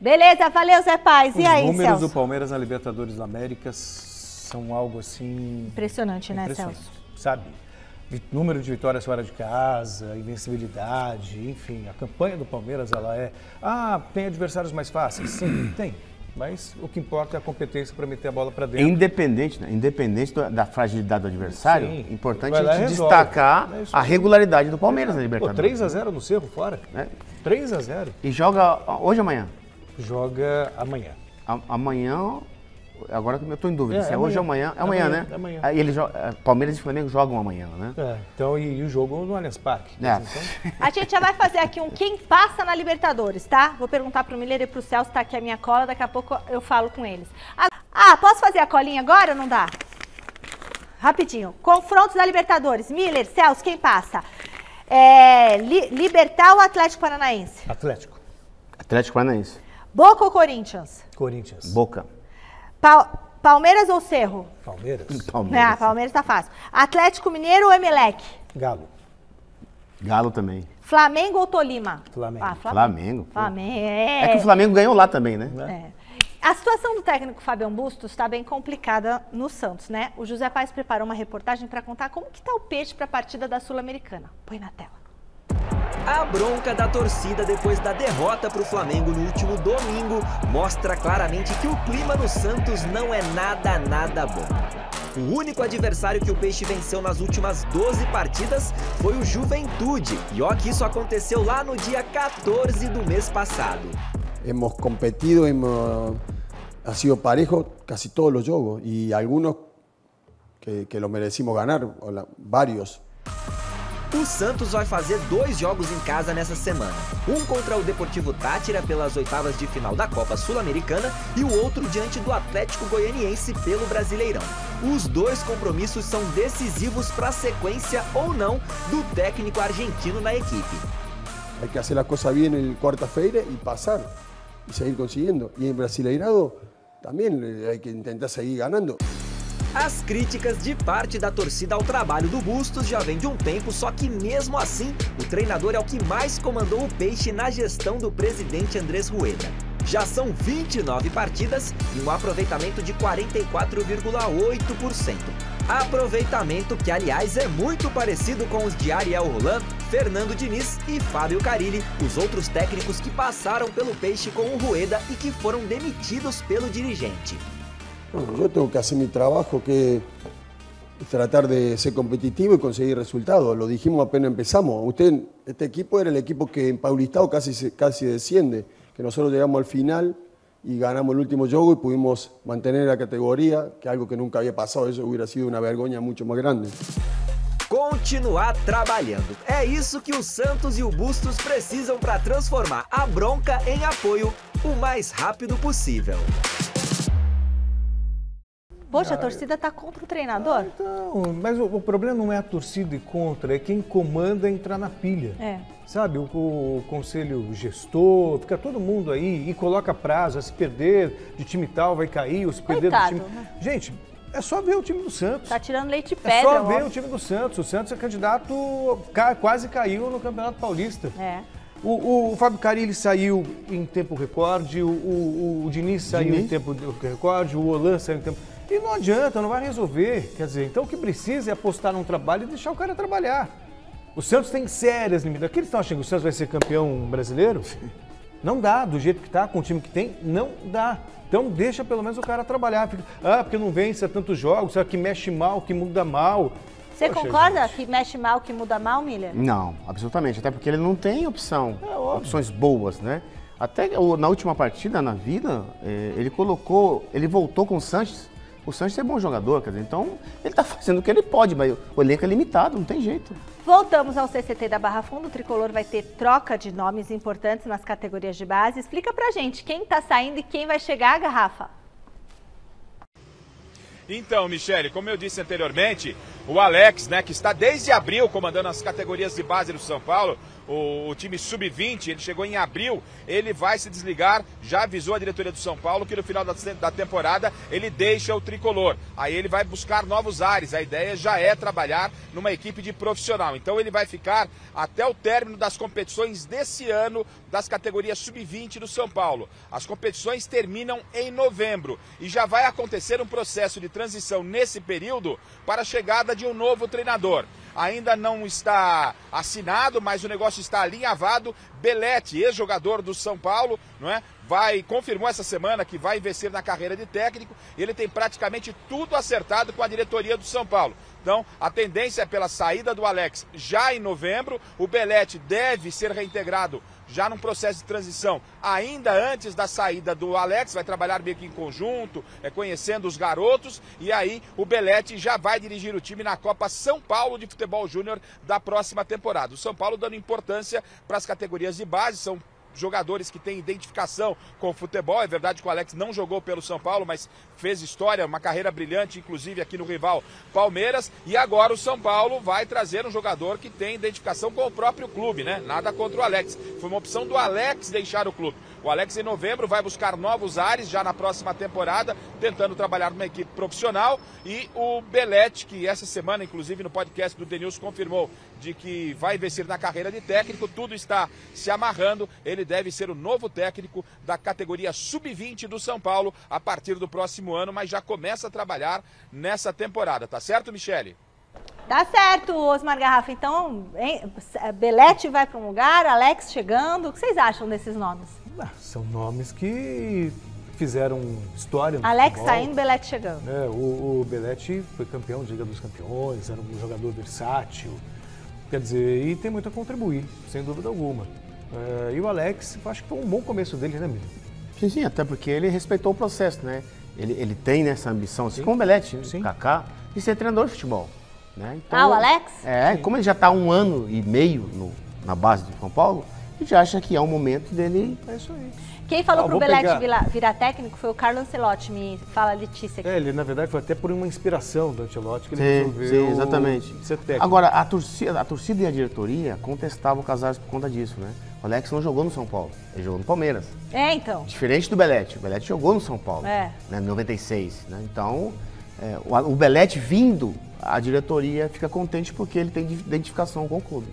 Beleza, valeu, Zé Paz. E aí, Os números Celso? do Palmeiras na Libertadores da América são algo assim... Impressionante, né, Celso? Sabe? Número de vitórias fora de casa, invencibilidade, enfim. A campanha do Palmeiras, ela é... tem adversários mais fáceis? Sim, tem. Mas o que importa é a competência para meter a bola para dentro. Independente da fragilidade do adversário, Sim. Importante a gente destacar a regularidade do Palmeiras na Pô, Libertadores. 3-0 no Cerro fora. 3-0. E joga hoje ou amanhã? Joga amanhã. Amanhã, agora que eu estou em dúvida, se é amanhã. hoje ou amanhã. É amanhã, né? É amanhã. Aí Palmeiras e Flamengo jogam amanhã, né? Então, e o jogo no Allianz Parque. Então... A gente já vai fazer aqui um quem passa na Libertadores, tá? Vou perguntar pro Miller e pro Celso, tá aqui a minha cola, daqui a pouco eu falo com eles. Posso fazer a colinha agora ou não dá? Rapidinho. Confrontos da Libertadores. Miller, Celso, quem passa? Libertad ou Atlético Paranaense? Atlético Paranaense. Boca ou Corinthians? Corinthians. Boca. Palmeiras ou Cerro? Palmeiras. Palmeiras tá fácil. Atlético Mineiro ou Emelec? Galo. Galo também. Flamengo ou Tolima? Flamengo. Flamengo. É que o Flamengo ganhou lá também, né? A situação do técnico Fabian Bustos está bem complicada no Santos, né? O José Paz preparou uma reportagem para contar como que tá o peixe para a partida da Sul-Americana. Põe na tela. A bronca da torcida depois da derrota para o Flamengo no último domingo mostra claramente que o clima no Santos não é nada bom. O único adversário que o Peixe venceu nas últimas 12 partidas foi o Juventude. E ó que isso aconteceu lá no dia 14 do mês passado. Hemos competido, ha sido parejo casi todos los jogos y algunos que lo merecimos ganar, varios. O Santos vai fazer 2 jogos em casa nessa semana. Um contra o Deportivo Táchira pelas oitavas de final da Copa Sul-Americana e o outro diante do Atlético Goianiense pelo Brasileirão. Os 2 compromissos são decisivos para a sequência ou não do técnico argentino na equipe. Hay que hacer las cosas bien en el cuarta-feira y pasar y seguir consiguiendo. Y en Brasileirado también hay que intentar seguir ganando. As críticas de parte da torcida ao trabalho do Bustos já vem de um tempo, só que mesmo assim, o treinador é o que mais comandou o Peixe na gestão do presidente Andrés Rueda. Já são 29 partidas e um aproveitamento de 44,8%. Aproveitamento que, aliás, é muito parecido com os de Ariel Holan, Fernando Diniz e Fábio Carille, os outros técnicos que passaram pelo Peixe com o Rueda e que foram demitidos pelo dirigente. Yo tengo que hacer mi trabajo, que es tratar de ser competitivo y conseguir resultados. Lo dijimos apenas empezamos. Este equipo era el equipo que en Paulistao casi desciende, que nosotros llegamos al final y ganamos el último juego y pudimos mantener la categoría, que algo que nunca había pasado, eso hubiera sido una vergüenza mucho más grande. Continuar trabalhando. É isso que o Santos e o Bustos precisam para transformar a bronca em apoio o mais rápido possível. Poxa, a torcida tá contra o treinador? Então, mas o problema não é a torcida e contra, é quem comanda entrar na pilha. Sabe, o conselho gestor, fica todo mundo aí e coloca prazo, se perder de time tal vai cair, ou se perder do time... Né? Gente, é só ver o time do Santos. Tá tirando leite de pedra. É só ver o time do Santos. O Santos é candidato, quase caiu no Campeonato Paulista. O Fábio Carille saiu em tempo recorde, o Diniz saiu em tempo recorde, o Holan saiu em tempo... E não adianta, não vai resolver. Quer dizer, então o que precisa é apostar num trabalho e deixar o cara trabalhar. O Santos tem sérias limitações. Aqueles estão achando que o Santos vai ser campeão brasileiro? Não dá, do jeito que está, com o time que tem, não dá. Então deixa pelo menos o cara trabalhar. Porque não vence a tantos jogos, sabe, que mexe mal, que muda mal. Você concorda que mexe mal, que muda mal, Miller? Não, absolutamente. Até porque ele não tem opções boas, né? Até na última partida, na Vila, ele voltou com o Sanches. O Sanches é bom jogador, quer dizer, então ele tá fazendo o que ele pode, mas o elenco é limitado, não tem jeito. Voltamos ao CCT da Barra Funda, o Tricolor vai ter troca de nomes importantes nas categorias de base. Explica pra gente quem tá saindo e quem vai chegar, Garrafa. Então, Michele, como eu disse anteriormente, o Alex, né, que está desde abril comandando as categorias de base do São Paulo, o time sub-20, ele chegou em abril, ele vai se desligar, já avisou a diretoria do São Paulo que no final da temporada ele deixa o Tricolor. Aí ele vai buscar novos ares, a ideia já é trabalhar numa equipe de profissional. Então ele vai ficar até o término das competições desse ano das categorias sub-20 do São Paulo. As competições terminam em novembro e já vai acontecer um processo de transição nesse período para a chegada de um novo treinador. Ainda não está assinado, mas o negócio está alinhavado. Belletti, ex-jogador do São Paulo, não é? Confirmou essa semana que vai investir na carreira de técnico. Ele tem praticamente tudo acertado com a diretoria do São Paulo. Então, a tendência é pela saída do Alex já em novembro. O Belletti deve ser reintegrado já num processo de transição ainda antes da saída do Alex, vai trabalhar meio que em conjunto, conhecendo os garotos, e aí o Belletti já vai dirigir o time na Copa São Paulo de Futebol Júnior da próxima temporada. O São Paulo dando importância para as categorias de base, são jogadores que têm identificação com o futebol. É verdade que o Alex não jogou pelo São Paulo, mas fez história, uma carreira brilhante, inclusive aqui no rival Palmeiras. E agora o São Paulo vai trazer um jogador que tem identificação com o próprio clube, né? Nada contra o Alex. Foi uma opção do Alex deixar o clube. O Alex em novembro vai buscar novos ares já na próxima temporada, tentando trabalhar numa equipe profissional. E o Belletti, que essa semana, inclusive no podcast do Denilson, confirmou de que vai investir na carreira de técnico, tudo está se amarrando. Ele deve ser o novo técnico da categoria sub-20 do São Paulo a partir do próximo ano, mas já começa a trabalhar nessa temporada. Tá certo, Michele? Tá certo, Osmar Garrafa. Então, Belletti vai para um lugar, Alex chegando. O que vocês acham desses nomes? São nomes que fizeram história no Alex futebol. saindo, Belletti chegando. O Belletti foi campeão de Liga dos Campeões, era um jogador versátil. Quer dizer, e tem muito a contribuir, sem dúvida alguma. E o Alex, acho que foi um bom começo dele, né, Miriam? Sim, até porque ele respeitou o processo, né? Ele tem essa ambição, assim como o Belletti, o Kaká, de ser treinador de futebol. Né? Então, o Alex? Como ele já está 1 ano e meio na base do São Paulo, a gente acha que é o momento dele. É isso aí. Quem falou pro Belete virar técnico foi o Carlo Ancelotti, me fala a Letícia aqui. Ele, na verdade, foi até por uma inspiração do Ancelotti que ele resolveu exatamente. ser técnico. Agora, a torcida e a diretoria contestavam o Casares por conta disso, né? O Alex não jogou no São Paulo, ele jogou no Palmeiras. Então. Diferente do Belete. O Belete jogou no São Paulo, né, em 96. Né? Então, o Belete vindo, a diretoria fica contente porque ele tem identificação com o clube.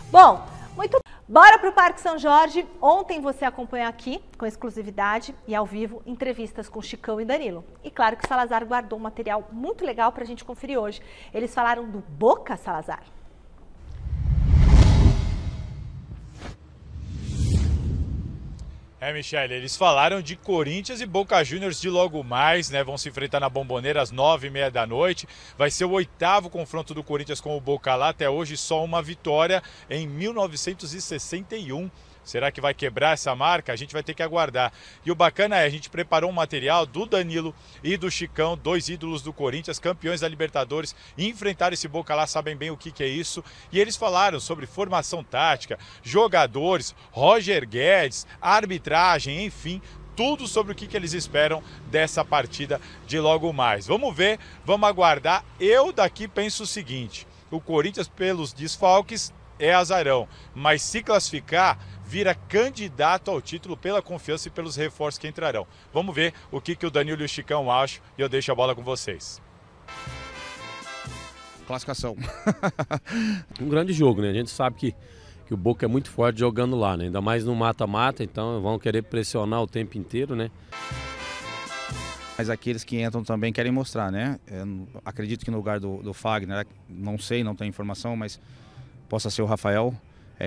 Bom, muito bora pro Parque São Jorge. Ontem você acompanhou aqui, com exclusividade e ao vivo, entrevistas com Chicão e Danilo. E claro que o Salazar guardou um material muito legal pra gente conferir hoje. Eles falaram do Boca, Salazar. Michele, eles falaram de Corinthians e Boca Juniors de logo mais, né? Vão se enfrentar na Bombonera às 9h30 da noite. Vai ser o 8º confronto do Corinthians com o Boca lá. Até hoje só uma vitória em 1961. Será que vai quebrar essa marca? A gente vai ter que aguardar. E o bacana a gente preparou um material do Danilo e do Chicão, 2 ídolos do Corinthians, campeões da Libertadores, enfrentaram esse Boca lá, sabem bem o que é isso. E eles falaram sobre formação tática, jogadores, Roger Guedes, arbitragem, enfim, tudo sobre o que eles esperam dessa partida de logo mais. Vamos ver, vamos aguardar. Eu daqui penso o seguinte, o Corinthians pelos desfalques é azarão, mas se classificar, vira candidato ao título pela confiança e pelos reforços que entrarão. Vamos ver o que o Danilo e o Chicão acham e eu deixo a bola com vocês. Classificação. Um grande jogo, né? A gente sabe que o Boca é muito forte jogando lá, né? Ainda mais no mata-mata, então vão querer pressionar o tempo inteiro, né? Mas aqueles que entram também querem mostrar, né? Eu acredito que no lugar do Fagner, não sei, não tenho informação, mas possa ser o Rafael.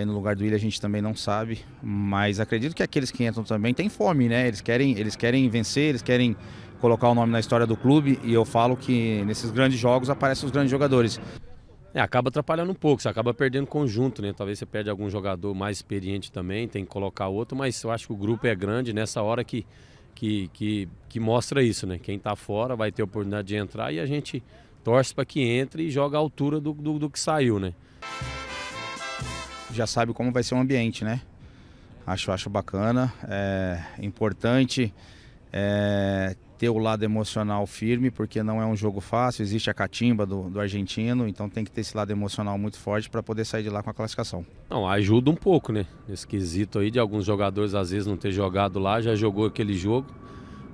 No lugar do Willian a gente também não sabe, mas acredito que aqueles que entram também têm fome, né? Eles querem vencer, eles querem colocar o nome na história do clube e eu falo que nesses grandes jogos aparecem os grandes jogadores. Acaba atrapalhando um pouco, você acaba perdendo conjunto, né? Talvez você perde algum jogador mais experiente também, tem que colocar outro, mas eu acho que o grupo é grande nessa hora que mostra isso, né? Quem tá fora vai ter oportunidade de entrar e a gente torce para que entre e joga à altura do que saiu, né? Já sabe como vai ser o ambiente, né? Acho bacana, é importante ter o lado emocional firme, porque não é um jogo fácil, existe a catimba do argentino, então tem que ter esse lado emocional muito forte para poder sair de lá com a classificação. Não, ajuda um pouco, né? Esse quesito aí de alguns jogadores às vezes não ter jogado lá, já jogou aquele jogo,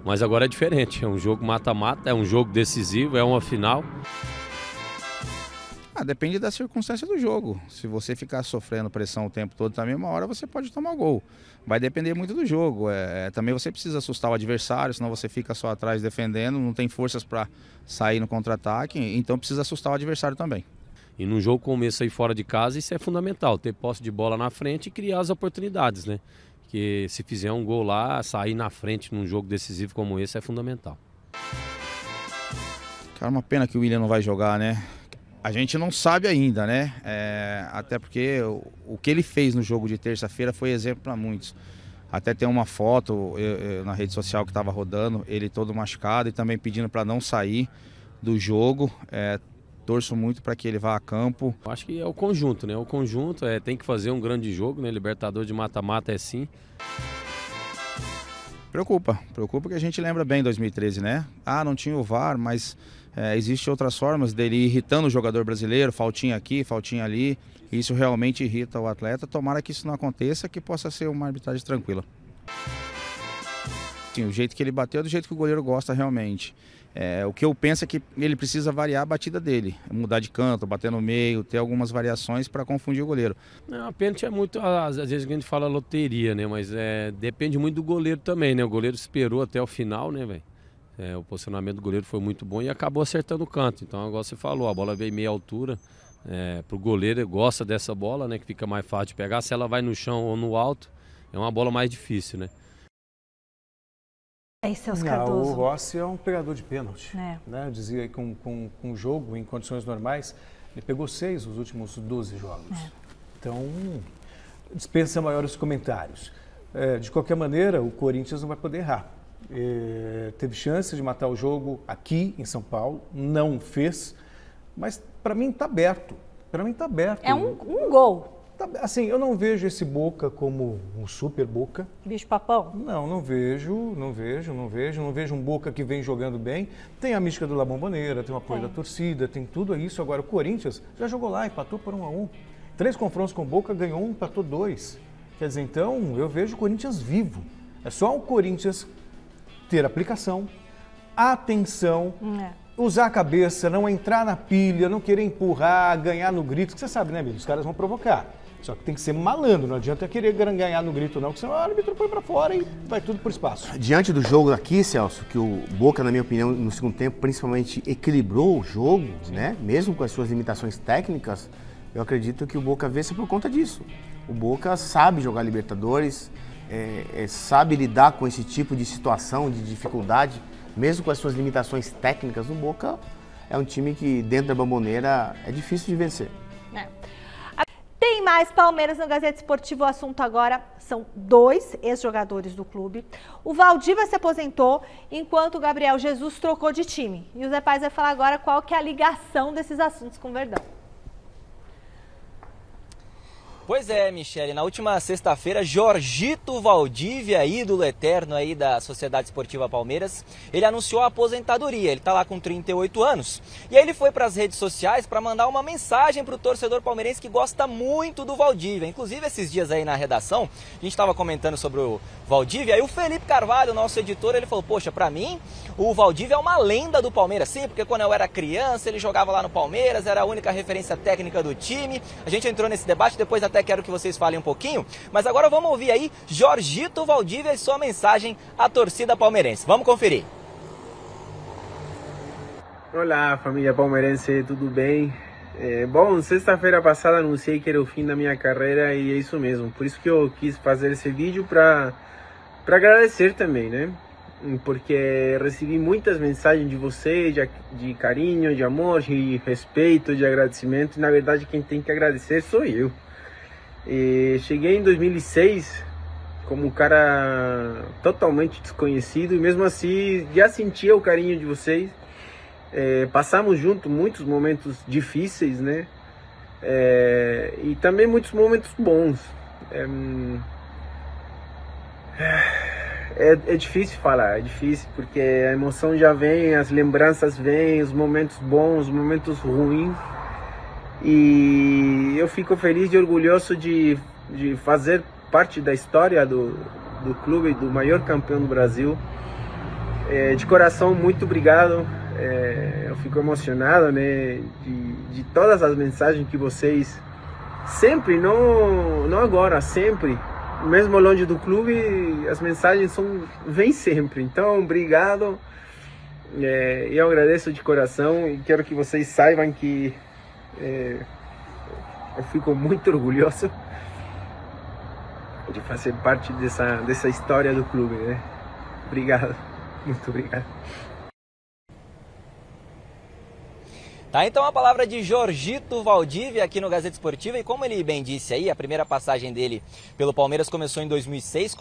mas agora é diferente, é um jogo mata-mata, é um jogo decisivo, é uma final. Depende da circunstância do jogo. Se você ficar sofrendo pressão o tempo todo, também uma hora você pode tomar gol. Vai depender muito do jogo. Também você precisa assustar o adversário, senão você fica só atrás defendendo, não tem forças para sair no contra-ataque, então precisa assustar o adversário também. E num jogo como esse aí fora de casa, isso é fundamental, ter posse de bola na frente e criar as oportunidades, né? Que se fizer um gol lá, sair na frente num jogo decisivo como esse é fundamental. Cara, uma pena que o Willian não vai jogar, né? A gente não sabe ainda, né? Até porque o que ele fez no jogo de terça-feira foi exemplo para muitos. Até tem uma foto na rede social que estava rodando, ele todo machucado e também pedindo para não sair do jogo. Torço muito para que ele vá a campo. Acho que é o conjunto, né? O conjunto tem que fazer um grande jogo, né? Libertadores de mata-mata é sim. Preocupa que a gente lembra bem 2013, né? Não tinha o VAR, mas existem outras formas dele ir irritando o jogador brasileiro, faltinha aqui, faltinha ali. Isso realmente irrita o atleta. Tomara que isso não aconteça, que possa ser uma arbitragem tranquila. Sim, o jeito que ele bateu é do jeito que o goleiro gosta realmente. O que eu penso é que ele precisa variar a batida dele, mudar de canto, bater no meio, ter algumas variações para confundir o goleiro. A pênalti é muito, às vezes a gente fala loteria, né? Mas depende muito do goleiro também, né? O goleiro esperou até o final, né, velho? O posicionamento do goleiro foi muito bom e acabou acertando o canto. Então, agora você falou, a bola veio meia altura. Pro goleiro, ele gosta dessa bola, né? Que fica mais fácil de pegar. Se ela vai no chão ou no alto, é uma bola mais difícil, né? Celso Cardoso. O Rossi é um pegador de pênalti. Né? Eu dizia aí com o jogo, em condições normais, ele pegou 6 nos últimos 12 jogos. Então, dispensa maiores comentários. De qualquer maneira, o Corinthians não vai poder errar. Teve chance de matar o jogo aqui em São Paulo, não fez, mas para mim está aberto. Para mim está aberto. É um gol. Assim, eu não vejo esse Boca como um super Boca. Bicho papão? Não vejo um Boca que vem jogando bem. Tem a mística do La Bombonera, tem o apoio da torcida, tem tudo isso. Agora, o Corinthians já jogou lá, empatou por 1-1. 3 confrontos com o Boca, ganhou 1, empatou 2. Quer dizer, então, eu vejo o Corinthians vivo. É só o Corinthians ter aplicação, atenção, usar a cabeça, não entrar na pilha, não querer empurrar, ganhar no grito, que você sabe, né, amigo? Os caras vão provocar. Só que tem que ser malandro, não adianta querer ganhar no grito não, porque senão o árbitro põe pra fora e vai tudo por espaço. Diante do jogo aqui, Celso, que o Boca, na minha opinião, no segundo tempo, principalmente equilibrou o jogo, né? Mesmo com as suas limitações técnicas, eu acredito que o Boca vence por conta disso. O Boca sabe jogar Libertadores, sabe lidar com esse tipo de situação, de dificuldade, mesmo com as suas limitações técnicas. O Boca é um time que, dentro da Bombonera, é difícil de vencer. Tem mais Palmeiras no Gazeta Esportiva. O assunto agora são 2 ex-jogadores do clube. O Valdívia se aposentou, enquanto o Gabriel Jesus trocou de time. E o Zé Paz vai falar agora qual que é a ligação desses assuntos com o Verdão. Pois é, Michele, na última sexta-feira, Jorgito Valdívia, ídolo eterno aí da Sociedade Esportiva Palmeiras, ele anunciou a aposentadoria. Ele tá lá com 38 anos. E aí ele foi para as redes sociais para mandar uma mensagem para o torcedor palmeirense que gosta muito do Valdívia. Inclusive, esses dias aí na redação, a gente estava comentando sobre o Valdívia, aí o Felipe Carvalho, nosso editor, ele falou, poxa, para mim, o Valdívia é uma lenda do Palmeiras. Sim, porque quando eu era criança, ele jogava lá no Palmeiras, era a única referência técnica do time. A gente entrou nesse debate, depois até quero que vocês falem um pouquinho, mas agora vamos ouvir aí Jorgito Valdívia e sua mensagem à torcida palmeirense. Vamos conferir. Olá, família palmeirense, tudo bem? Bom, sexta-feira passada anunciei que era o fim da minha carreira e é isso mesmo. Por isso que eu quis fazer esse vídeo para agradecer também, né? Porque recebi muitas mensagens de vocês, de carinho, de amor, de respeito, de agradecimento. E na verdade quem tem que agradecer sou eu. Cheguei em 2006 como um cara totalmente desconhecido e mesmo assim já sentia o carinho de vocês. Passamos juntos muitos momentos difíceis, né? E também muitos momentos bons. É difícil falar, é difícil porque a emoção já vem, as lembranças vêm, os momentos bons, os momentos ruins. E eu fico feliz e orgulhoso de fazer parte da história do clube, do maior campeão do Brasil. De coração, muito obrigado. Eu fico emocionado, né, de todas as mensagens que vocês sempre, não agora, sempre, mesmo longe do clube, as mensagens vêm sempre. Então, obrigado. Eu agradeço de coração e quero que vocês saibam que eu fico muito orgulhoso de fazer parte dessa história do clube, né? Obrigado, muito obrigado. Tá, então a palavra de Jorgito Valdívia aqui no Gazeta Esportiva, e como ele bem disse aí, a primeira passagem dele pelo Palmeiras começou em 2006,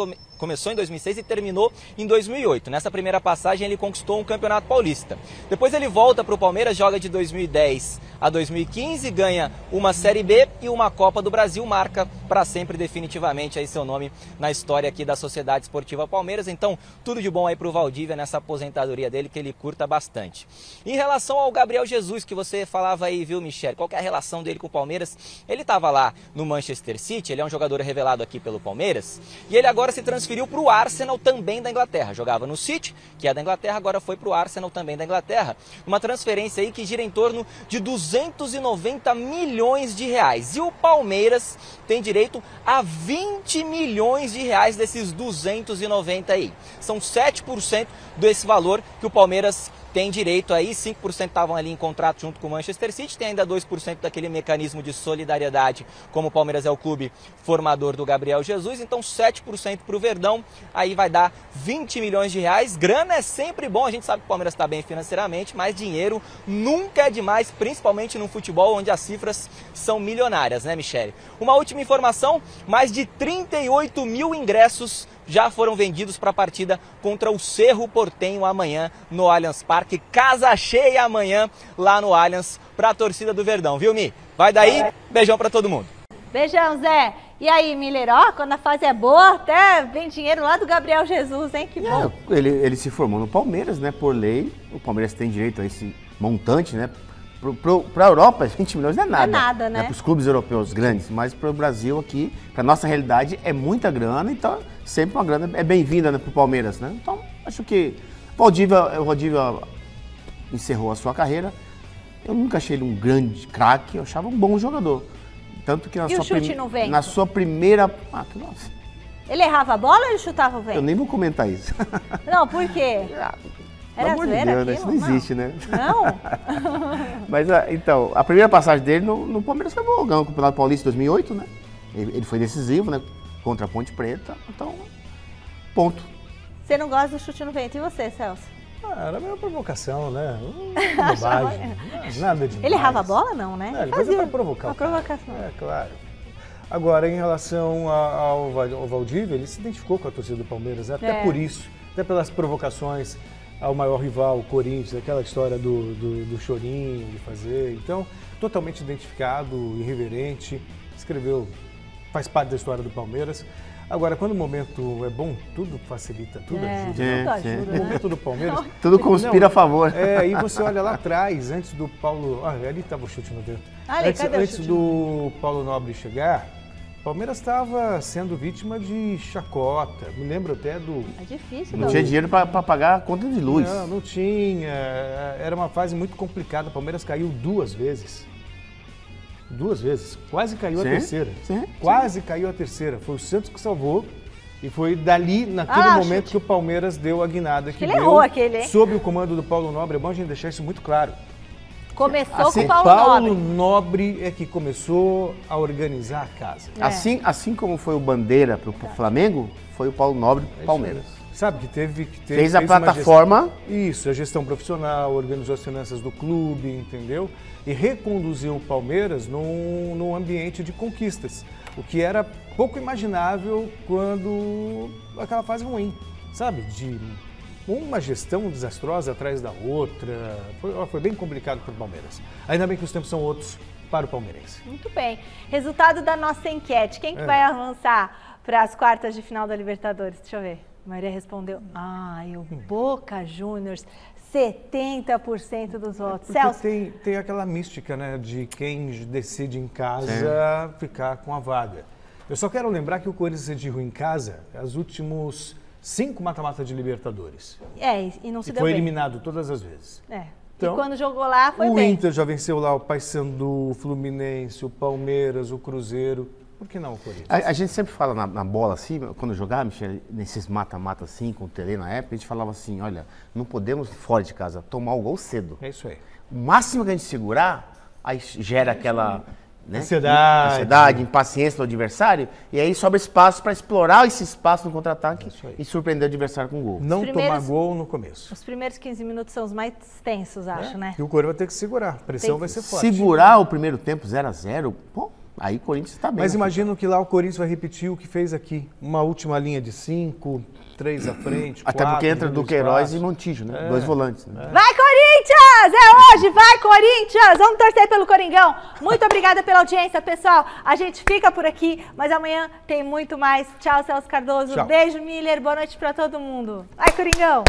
e terminou em 2008. Nessa primeira passagem ele conquistou um Campeonato Paulista. Depois ele volta para o Palmeiras, joga de 2010 a 2015, ganha uma Série B e uma Copa do Brasil, marca para sempre definitivamente aí seu nome na história aqui da Sociedade Esportiva Palmeiras. Então tudo de bom aí para o Valdívia nessa aposentadoria dele, que ele curta bastante. Em relação ao Gabriel Jesus, que você falava aí, viu, Michele? Qual que é a relação dele com o Palmeiras? Ele estava lá no Manchester City, ele é um jogador revelado aqui pelo Palmeiras, e ele agora se transferiu para o Arsenal, também da Inglaterra. Jogava no City, que é da Inglaterra, agora foi para o Arsenal, também da Inglaterra. Uma transferência aí que gira em torno de 290 milhões de reais. E o Palmeiras tem direito a 20 milhões de reais desses 290 aí. São 7% desse valor que o Palmeiras tem direito aí, 5% estavam ali em contrato junto com o Manchester City, tem ainda 2% daquele mecanismo de solidariedade, como o Palmeiras é o clube formador do Gabriel Jesus, então 7% para o Verdão, aí vai dar 20 milhões de reais. Grana é sempre bom, a gente sabe que o Palmeiras está bem financeiramente, mas dinheiro nunca é demais, principalmente no futebol, onde as cifras são milionárias, né, Michele? Uma última informação, mais de 38 mil ingressos já foram vendidos para a partida contra o Cerro Porteño amanhã no Allianz Parque. Casa cheia amanhã lá no Allianz para a torcida do Verdão, viu, Mi? Vai daí, beijão para todo mundo. Beijão, Zé. E aí, Miller, ó, quando a fase é boa, até vem dinheiro lá do Gabriel Jesus, hein? Que bom. Ele se formou no Palmeiras, né? Por lei, o Palmeiras tem direito a esse montante, né? Para a Europa, 20 milhões não é nada. Não é nada, né? Para os clubes europeus grandes, mas para o Brasil aqui, para nossa realidade, é muita grana, então sempre uma grana é bem-vinda, né, para o Palmeiras, né? Então, acho que o Valdívia encerrou a sua carreira. Eu nunca achei ele um grande craque, eu achava um bom jogador. Tanto que na sua primeira... nossa. Ele errava a bola ou ele chutava o vento? Eu nem vou comentar isso. Não, por quê? Era zoeira aquilo? Isso não existe, né? Não? Mas, então, a primeira passagem dele no Palmeiras foi bom, ganhou o Campeonato Paulista em 2008, né? Ele foi decisivo, né? Contra a Ponte Preta, então, ponto. Você não gosta do chute no vento, e você, Celso? Era meio provocação, né? Bobagem, nada demais. Ele errava a bola, não, né? Ele fazia para provocar. Uma provocação. É, claro. Agora, em relação ao Valdívia, ele se identificou com a torcida do Palmeiras, até por isso, até pelas provocações ao maior rival, o Corinthians, aquela história do chorinho, de fazer. Então, totalmente identificado, irreverente, escreveu, faz parte da história do Palmeiras. Agora, quando o momento é bom, tudo facilita, tudo ajuda. Tudo ajuda. O momento do Palmeiras... Tudo conspira a favor. E você olha lá atrás, antes do Paulo... ali estava o chute no vento. Antes do Paulo Nobre chegar, o Palmeiras estava sendo vítima de chacota. Me lembro até do... É difícil. Não tinha dinheiro para pagar a conta de luz. Não tinha. Era uma fase muito complicada. O Palmeiras caiu 2 vezes. 2 vezes. Quase caiu a terceira. Quase caiu a terceira. Foi o Santos que salvou. E foi dali, naquele momento, que o Palmeiras deu a guinada que ele deu. Errou aquele, hein? Sob o comando do Paulo Nobre. É bom a gente deixar isso muito claro. Começou com o Paulo Nobre é que começou a organizar a casa. Assim como foi o Bandeira para o Flamengo, foi o Paulo Nobre para o Palmeiras. Sabe, que fez a plataforma. A gestão profissional, organizou as finanças do clube, entendeu? E reconduziu o Palmeiras num ambiente de conquistas. O que era pouco imaginável quando aquela fase ruim, sabe? De uma gestão desastrosa atrás da outra. Foi bem complicado para o Palmeiras. Ainda bem que os tempos são outros para o palmeirense. Muito bem. Resultado da nossa enquete. Quem que vai avançar para as quartas de final da Libertadores? Deixa eu ver. A Maria respondeu, o Boca Juniors, 70% dos votos. Celso? Tem aquela mística, né, de quem decide em casa ficar com a vaga. Eu só quero lembrar que o Corinthians decidiu em casa os últimos 5 mata-mata de Libertadores. E não se deu foi bem. eliminado todas as vezes. Então, e quando jogou lá, foi bem. O Inter já venceu lá o Paysandu, o Fluminense, o Palmeiras, o Cruzeiro. Por que não o Corinthians? A gente sempre fala na bola assim, quando jogava, Michel, nesses mata-mata assim, com o Tele na época, a gente falava assim, olha, não podemos, fora de casa, tomar o gol cedo. É isso aí. O máximo que a gente segurar, aí gera aquela... Né? Ansiedade, impaciência do adversário, e aí sobra espaço para explorar esse espaço no contra-ataque e surpreender o adversário com gol. Não tomar gol no começo. Os primeiros 15 minutos são os mais tensos, acho, né? E o Corinthians vai ter que segurar, a pressão vai ser forte. Segurar o primeiro tempo 0-0, pô, aí o Corinthians está bem. Mas imagino que lá o Corinthians vai repetir o que fez aqui. Uma última linha de 5, 3 à frente, 4... Até porque entra Duqueiroz e Montijo, né? 2 volantes. Né? Vai, Corinthians! É hoje! Vai, Corinthians! Vamos torcer pelo Coringão. Muito obrigada pela audiência, pessoal. A gente fica por aqui, mas amanhã tem muito mais. Tchau, Celso Cardoso. Tchau. Beijo, Miller. Boa noite pra todo mundo. Vai, Coringão!